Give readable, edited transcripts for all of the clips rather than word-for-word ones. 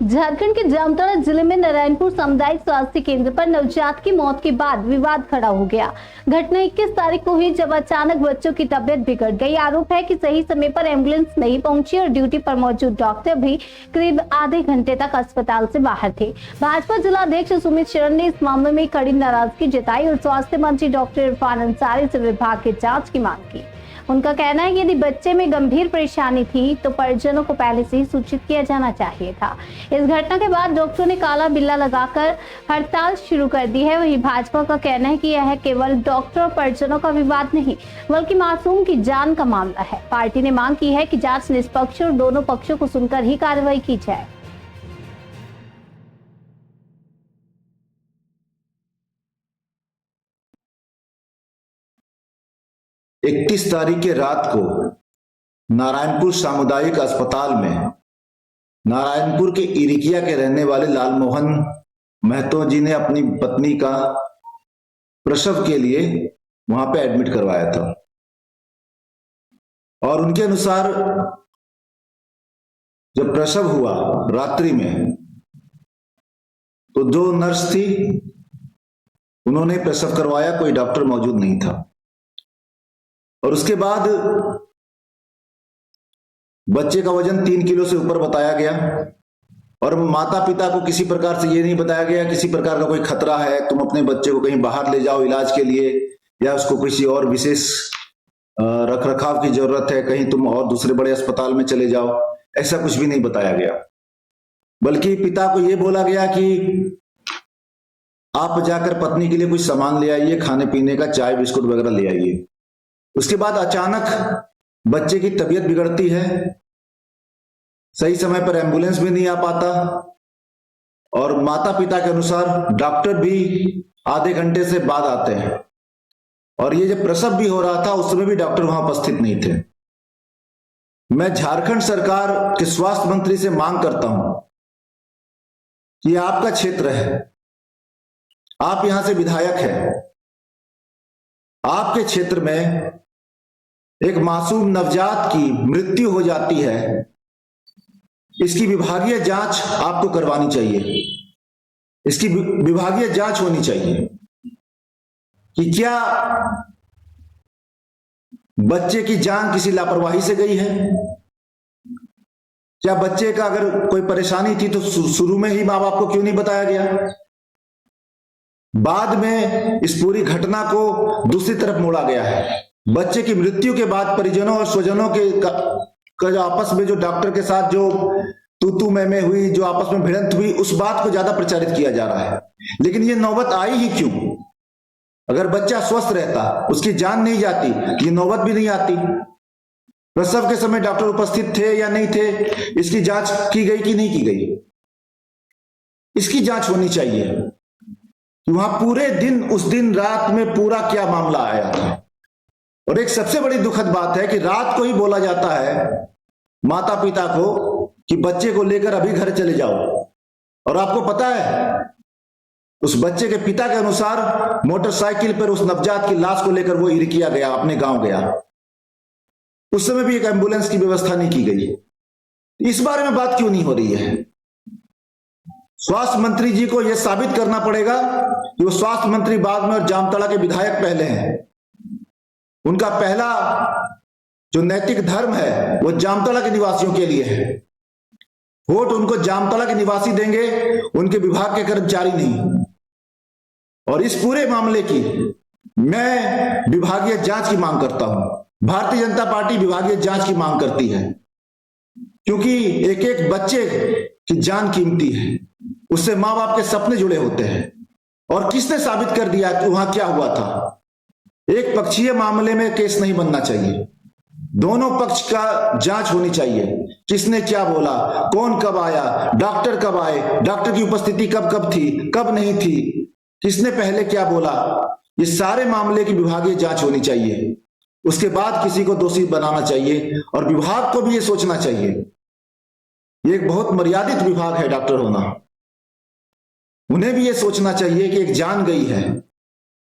झारखंड के जामताड़ा जिले में नारायणपुर सामुदायिक स्वास्थ्य केंद्र पर नवजात की मौत के बाद विवाद खड़ा हो गया। घटना 21 तारीख को हुई जब अचानक बच्चों की तबीयत बिगड़ गई। आरोप है कि सही समय पर एम्बुलेंस नहीं पहुंची और ड्यूटी पर मौजूद डॉक्टर भी करीब आधे घंटे तक अस्पताल से बाहर थे। भाजपा जिला अध्यक्ष सुमित शरण ने इस मामले में कड़ी नाराजगी जताई और स्वास्थ्य मंत्री डॉक्टर इरफान अंसारी से विभाग की जाँच की मांग की। उनका कहना है कि यदि बच्चे में गंभीर परेशानी थी तो परिजनों को पहले से ही सूचित किया जाना चाहिए था। इस घटना के बाद डॉक्टरों ने काला बिल्ला लगाकर हड़ताल शुरू कर दी है। वहीं भाजपा का कहना है कि यह केवल डॉक्टर और परिजनों का विवाद नहीं बल्कि मासूम की जान का मामला है। पार्टी ने मांग की है कि जांच निष्पक्ष और दोनों पक्षों को सुनकर ही कार्रवाई की जाए। इकतीस तारीख की रात को नारायणपुर सामुदायिक अस्पताल में नारायणपुर के इरिकिया के रहने वाले लालमोहन महतो जी ने अपनी पत्नी का प्रसव के लिए वहां पे एडमिट करवाया था और उनके अनुसार जब प्रसव हुआ रात्रि में तो जो नर्स थी उन्होंने प्रसव करवाया, कोई डॉक्टर मौजूद नहीं था। और उसके बाद बच्चे का वजन 3 किलो से ऊपर बताया गया और माता पिता को किसी प्रकार से ये नहीं बताया गया किसी प्रकार का कोई खतरा है, तुम अपने बच्चे को कहीं बाहर ले जाओ इलाज के लिए या उसको किसी और विशेष रख रखाव की जरूरत है, कहीं तुम और दूसरे बड़े अस्पताल में चले जाओ, ऐसा कुछ भी नहीं बताया गया। बल्कि पिता को यह बोला गया कि आप जाकर पत्नी के लिए कुछ सामान ले आइए, खाने पीने का, चाय बिस्कुट वगैरह ले आइए। उसके बाद अचानक बच्चे की तबीयत बिगड़ती है, सही समय पर एम्बुलेंस भी नहीं आ पाता और माता पिता के अनुसार डॉक्टर भी आधे घंटे से बाद आते हैं और ये जब प्रसव भी हो रहा था उस समय भी डॉक्टर वहां उपस्थित नहीं थे। मैं झारखंड सरकार के स्वास्थ्य मंत्री से मांग करता हूं कि ये आपका क्षेत्र है, आप यहां से विधायक हैं, आपके क्षेत्र में एक मासूम नवजात की मृत्यु हो जाती है, इसकी विभागीय जांच आपको करवानी चाहिए, इसकी विभागीय जांच होनी चाहिए कि क्या बच्चे की जान किसी लापरवाही से गई है, क्या बच्चे का अगर कोई परेशानी थी तो शुरू में ही मां बाप को क्यों नहीं बताया गया, बाद में इस पूरी घटना को दूसरी तरफ मोड़ा गया है। बच्चे की मृत्यु के बाद परिजनों और स्वजनों के जो आपस में जो डॉक्टर के साथ जो तू मैं हुई, जो आपस में भिड़ंत हुई, उस बात को ज्यादा प्रचारित किया जा रहा है। लेकिन ये नौबत आई ही क्यों? अगर बच्चा स्वस्थ रहता, उसकी जान नहीं जाती, ये नौबत भी नहीं आती। प्रसव के समय डॉक्टर उपस्थित थे या नहीं थे, इसकी जांच की गई कि नहीं की गई, इसकी जांच होनी चाहिए कि वहां पूरे दिन, उस दिन रात में पूरा क्या मामला आया था। और एक सबसे बड़ी दुखद बात है कि रात को ही बोला जाता है माता पिता को कि बच्चे को लेकर अभी घर चले जाओ, और आपको पता है उस बच्चे के पिता के अनुसार मोटरसाइकिल पर उस नवजात की लाश को लेकर वो इरिकिया गया, अपने गांव गया। उस समय भी एक एम्बुलेंस की व्यवस्था नहीं की गई। इस बारे में बात क्यों नहीं हो रही है? स्वास्थ्य मंत्री जी को यह साबित करना पड़ेगा कि वो स्वास्थ्य मंत्री बाद में और जामताड़ा के विधायक पहले हैं। उनका पहला जो नैतिक धर्म है वो जामताड़ा के निवासियों के लिए है। वोट उनको जामताड़ा के निवासी देंगे, उनके विभाग के कर्मचारी नहीं। और इस पूरे मामले की मैं विभागीय जांच की मांग करता हूं। भारतीय जनता पार्टी विभागीय जांच की मांग करती है क्योंकि एक एक बच्चे की जान कीमती है, उससे मां बाप के सपने जुड़े होते हैं। और किसने साबित कर दिया कि वहां क्या हुआ था? एक पक्षीय मामले में केस नहीं बनना चाहिए, दोनों पक्ष का जांच होनी चाहिए। किसने क्या बोला, कौन कब आया, डॉक्टर कब आए, डॉक्टर की उपस्थिति कब कब थी, कब नहीं थी, किसने पहले क्या बोला, ये सारे मामले की विभागीय जांच होनी चाहिए। उसके बाद किसी को दोषी बनाना चाहिए और विभाग को भी ये सोचना चाहिए, ये एक बहुत मर्यादित विभाग है डॉक्टर होना। उन्हें भी ये सोचना चाहिए कि एक जान गई है,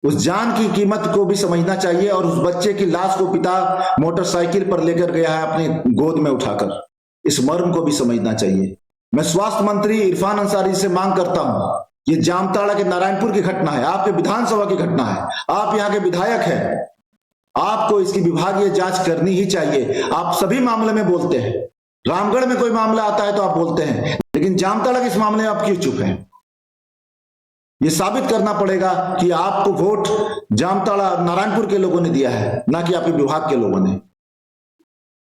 उस जान की कीमत को भी समझना चाहिए। और उस बच्चे की लाश को पिता मोटरसाइकिल पर लेकर गया है अपने गोद में उठाकर, इस मर्म को भी समझना चाहिए। मैं स्वास्थ्य मंत्री इरफान अंसारी से मांग करता हूं, ये जामताड़ा के नारायणपुर की घटना है, आपके विधानसभा की घटना है, आप यहाँ के विधायक हैं, आपको इसकी विभागीय जांच करनी ही चाहिए। आप सभी मामले में बोलते हैं, रामगढ़ में कोई मामला आता है तो आप बोलते हैं, लेकिन जामताड़ा के इस मामले में आप क्यों चुप हैं? ये साबित करना पड़ेगा कि आपको वोट जामताड़ा नारायणपुर के लोगों ने दिया है, ना कि आपके विभाग के लोगों ने।